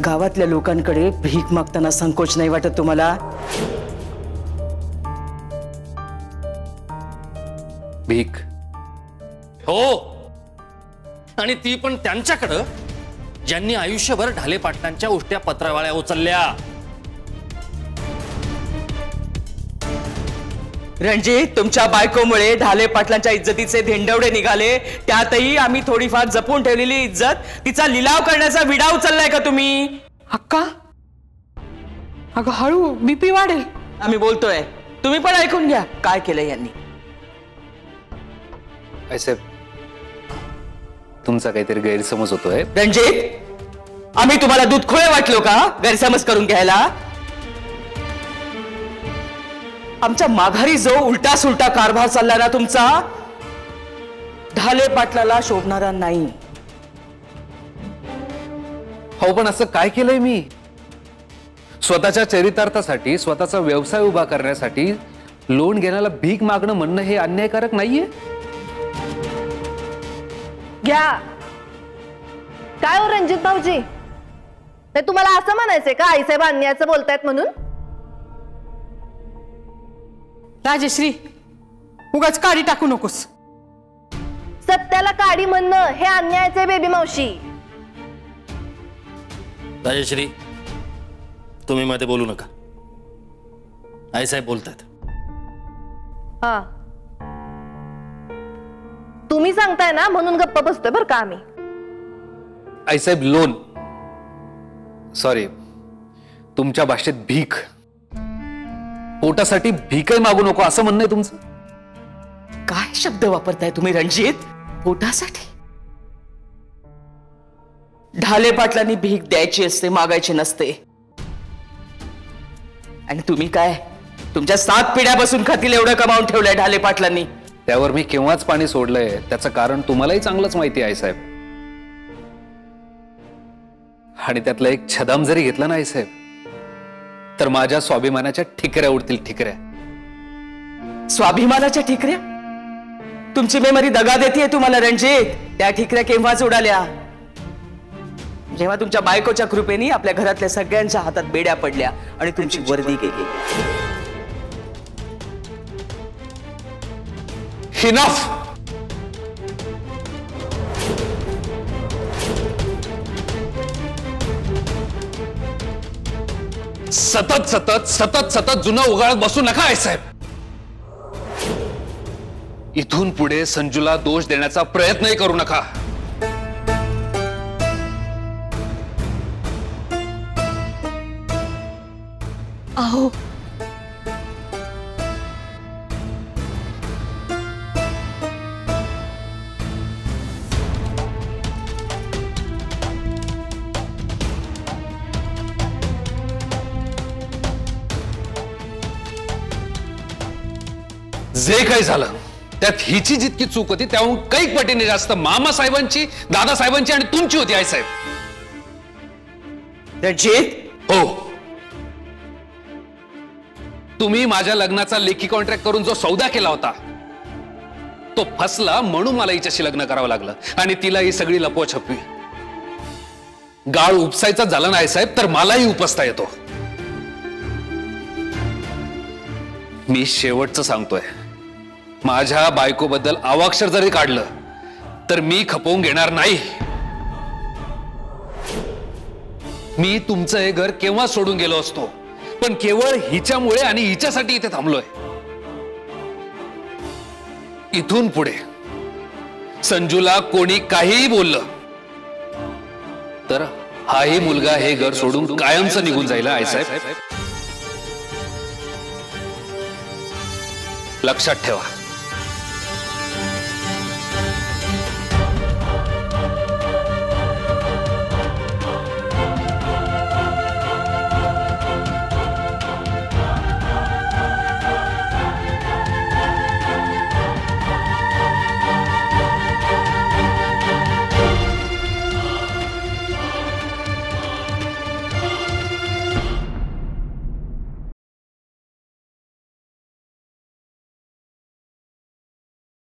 गावातल्या लोकांकडे भीक मागताना संकोच नाही वाटत तुम्हाला? भीक? हो, आणि ती पण त्यांच्याकडं ज्यांनी आयुष्यभर ढाले पाटलांच्या उष्ट्या पत्रावाळ्या उचलल्या. रणजित, तुमच्या बायकोमुळे ढाले पाटलांच्या इज्जतीचे धेंडवडे निघाले. त्यातही आम्ही थोडीफार जपून ठेवलेली इज्जत तिचा लिलाव करण्याचा विडा उचललाय का तुम्ही? अक्का, अगं हळू, बीपी वाढेल. आम्ही बोलतोय, तुम्ही पण ऐकून घ्या काय केलंय यांनी. साहेब, तुमचा काहीतरी गैरसमज होतोय. रणजित, आम्ही तुम्हाला दूधखोळे वाटलो का गैरसमज करून घ्यायला? आमच्या माघारी जो उलटा सुलटा कारभार चालला ना तुमचा, ढाले पाटलाला शोभणारा नाही. हो, पण असं काय केलंय मी? स्वतःच्या चरितार्थासाठी, स्वतःचा व्यवसाय उभा करण्यासाठी लोन घेण्याला भीक मागणं म्हणणं हे अन्यायकारक नाहीये? घ्या. काय हो रणजित भाऊजी, नाही तुम्हाला असं म्हणायचंय का आईसाहेब अन्यायाचं बोलतायत म्हणून? राजश्री, उगाच काडी टाकू नकोस. सत्याला काडी म्हणणं हे अन्यायाचे बेबी मावशी. राजश्री, तुम्ही मध्ये बोलू नका. आईसाहेब बोलतात. हा, तुम्ही सांगताय ना म्हणून गप्प बसतोय बरं का आम्ही. आईसाहेब, लोन, सॉरी, तुमच्या भाषेत भीक, पोटासाठी भीकही मागू नको असं म्हणणं आहे तुमचं? काय शब्द वापरताय तुम्ही रणजित? पोटासाठी? ढाले पाटलांनी भीक द्यायची असते, मागायची नसते. आणि तुम्ही काय तुमच्या 7 पिढ्या बसून खातील एवढं कमावून ठेवलंय ढाले पाटलांनी. त्यावर मी केव्हाच पाणी सोडलंय, त्याचं कारण तुम्हालाही चांगलंच माहिती आहे साहेब. आणि त्यातलं एक छदाम जरी घेतला नाही साहेब, तर माझ्या स्वाभिमानाच्या ठिकऱ्या उडतील, ठिकऱ्या. स्वाभिमानाच्या ठिकऱ्या? तुमची मेमरी दगा देते तुम्हाला रणजित. त्या ठिकऱ्या केव्हाच उडाल्या, जेव्हा तुमच्या बायकोच्या कृपेने आपल्या घरातल्या सगळ्यांच्या हातात बेड्या पडल्या आणि तुमची वर्दी गेली. इनफ. सतत सतत सतत सतत जुनं उगाळत बसू नका आहे साहेब. इथून पुढे संजूला दोष देण्याचा प्रयत्नही करू नका. अहो, जे काही झालं त्यात हिची जितकी चूक होती त्याहून कैक पटीने जास्त मामा साहेबांची, दादा साहेबांची आणि तुमची होती आई साहेब. हो, तुम्ही माझ्या लग्नाचा लेखी कॉन्ट्रॅक्ट करून जो सौदा केला होता तो फसला, म्हणून मला हिच्याशी लग्न करावं लागलं आणि तिला ही सगळी लपवाछपवी. गाळ उपसायचा झाला नाही साहेब तर मलाही उपसता येतो. मी शेवटचं सांगतोय, माझ्या बायकोबद्दल अवाक्षर जरी काढलं तर मी खपवून घेणार नाही. मी तुमचं हे घर केव्हा सोडून गेलो असतो, पण केवळ हिच्यामुळे आणि हिच्यासाठी इथे थांबलोय. इथून पुढे संजूला कोणी काहीही बोललं तर हाही मुलगा हे घर सोडून कायमचं निघून जाईल आईसाहेब. लक्षात ठेवा.